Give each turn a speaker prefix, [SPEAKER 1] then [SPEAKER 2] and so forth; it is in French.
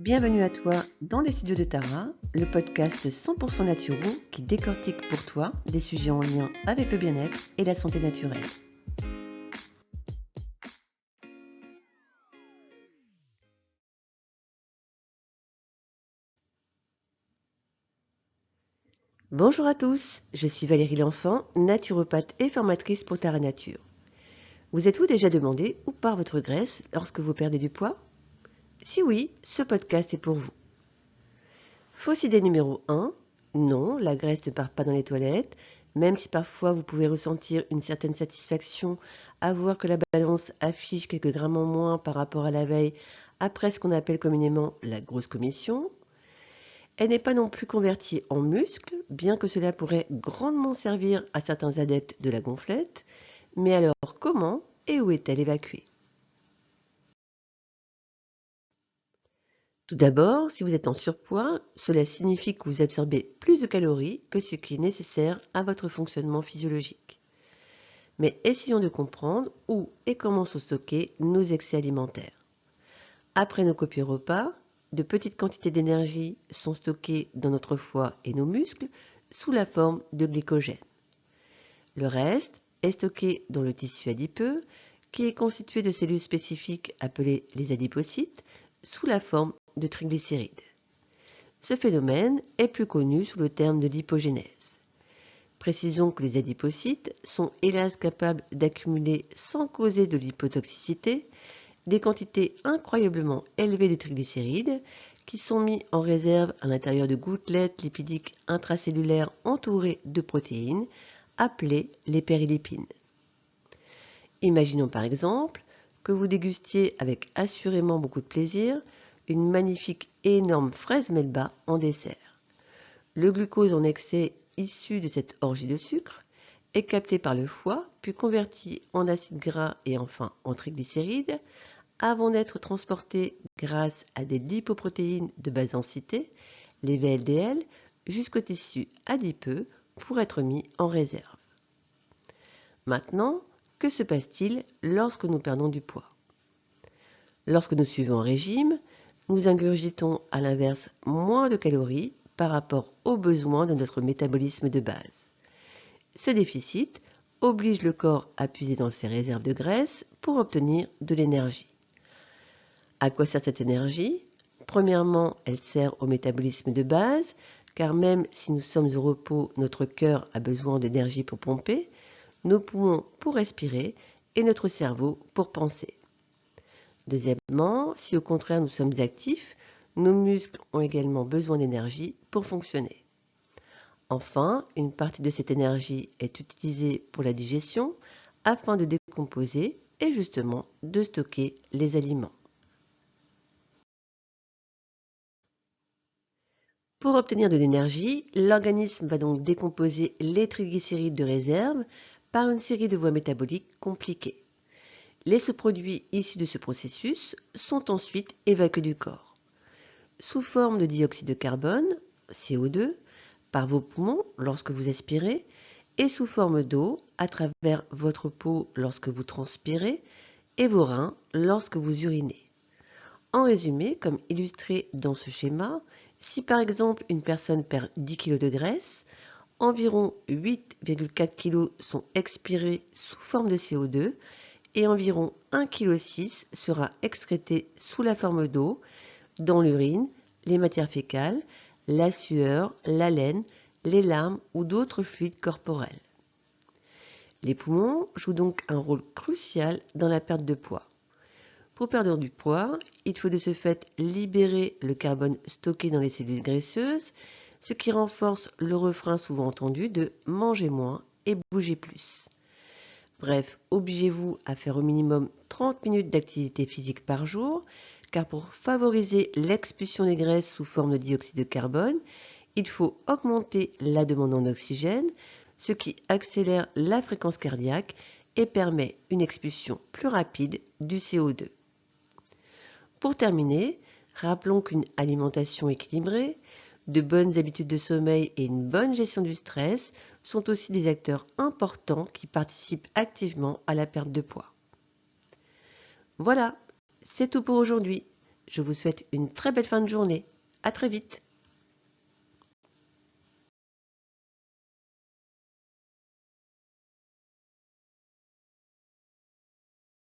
[SPEAKER 1] Bienvenue à toi dans les studios de Tara, le podcast 100% naturel qui décortique pour toi des sujets en lien avec le bien-être et la santé naturelle. Bonjour à tous, je suis Valérie L'Enfant, naturopathe et formatrice pour Tara Nature. Vous êtes-vous déjà demandé où part votre graisse lorsque vous perdez du poids? Si oui, ce podcast est pour vous. Fausse idée numéro 1, non, la graisse ne part pas dans les toilettes, même si parfois vous pouvez ressentir une certaine satisfaction à voir que la balance affiche quelques grammes en moins par rapport à la veille après ce qu'on appelle communément la grosse commission. Elle n'est pas non plus convertie en muscle, bien que cela pourrait grandement servir à certains adeptes de la gonflette. Mais alors comment et où est-elle évacuée? Tout d'abord, si vous êtes en surpoids, cela signifie que vous absorbez plus de calories que ce qui est nécessaire à votre fonctionnement physiologique. Mais essayons de comprendre où et comment sont stockés nos excès alimentaires. Après nos copieux repas, de petites quantités d'énergie sont stockées dans notre foie et nos muscles sous la forme de glycogène. Le reste est stocké dans le tissu adipeux, qui est constitué de cellules spécifiques appelées les adipocytes, sous la forme de triglycérides. Ce phénomène est plus connu sous le terme de lipogénèse. Précisons que les adipocytes sont hélas capables d'accumuler sans causer de lipotoxicité des quantités incroyablement élevées de triglycérides qui sont mis en réserve à l'intérieur de gouttelettes lipidiques intracellulaires entourées de protéines appelées les périlipines. Imaginons par exemple que vous dégustiez avec assurément beaucoup de plaisir une magnifique et énorme fraise Melba en dessert. Le glucose en excès issu de cette orgie de sucre est capté par le foie, puis converti en acides gras et enfin en triglycérides, avant d'être transporté grâce à des lipoprotéines de basse densité, les VLDL, jusqu'au tissu adipeux pour être mis en réserve. Maintenant, que se passe-t-il lorsque nous perdons du poids? Lorsque nous suivons un régime, nous ingurgitons à l'inverse moins de calories par rapport aux besoins de notre métabolisme de base. Ce déficit oblige le corps à puiser dans ses réserves de graisse pour obtenir de l'énergie. À quoi sert cette énergie? Premièrement, elle sert au métabolisme de base, car même si nous sommes au repos, notre cœur a besoin d'énergie pour pomper, nos poumons pour respirer et notre cerveau pour penser. Deuxièmement, si au contraire nous sommes actifs, nos muscles ont également besoin d'énergie pour fonctionner. Enfin, une partie de cette énergie est utilisée pour la digestion afin de décomposer et justement de stocker les aliments. Pour obtenir de l'énergie, l'organisme va donc décomposer les triglycérides de réserve par une série de voies métaboliques compliquées. Les sous-produits issus de ce processus sont ensuite évacués du corps, sous forme de dioxyde de carbone, CO2, par vos poumons lorsque vous aspirez, et sous forme d'eau à travers votre peau lorsque vous transpirez, et vos reins lorsque vous urinez. En résumé, comme illustré dans ce schéma, si par exemple une personne perd 10 kg de graisse, environ 8,4 kg sont expirés sous forme de CO2 et environ 1,6 kg sera excrété sous la forme d'eau dans l'urine, les matières fécales, la sueur, la laine, les larmes ou d'autres fluides corporels. Les poumons jouent donc un rôle crucial dans la perte de poids. Pour perdre du poids, il faut de ce fait libérer le carbone stocké dans les cellules graisseuses, ce qui renforce le refrain souvent entendu de « manger moins et bouger plus ». Bref, obligez-vous à faire au minimum 30 minutes d'activité physique par jour, car pour favoriser l'expulsion des graisses sous forme de dioxyde de carbone, il faut augmenter la demande en oxygène, ce qui accélère la fréquence cardiaque et permet une expulsion plus rapide du CO2. Pour terminer, rappelons qu'une alimentation équilibrée, de bonnes habitudes de sommeil et une bonne gestion du stress sont aussi des acteurs importants qui participent activement à la perte de poids. Voilà, c'est tout pour aujourd'hui. Je vous souhaite une très belle fin de journée. À très vite.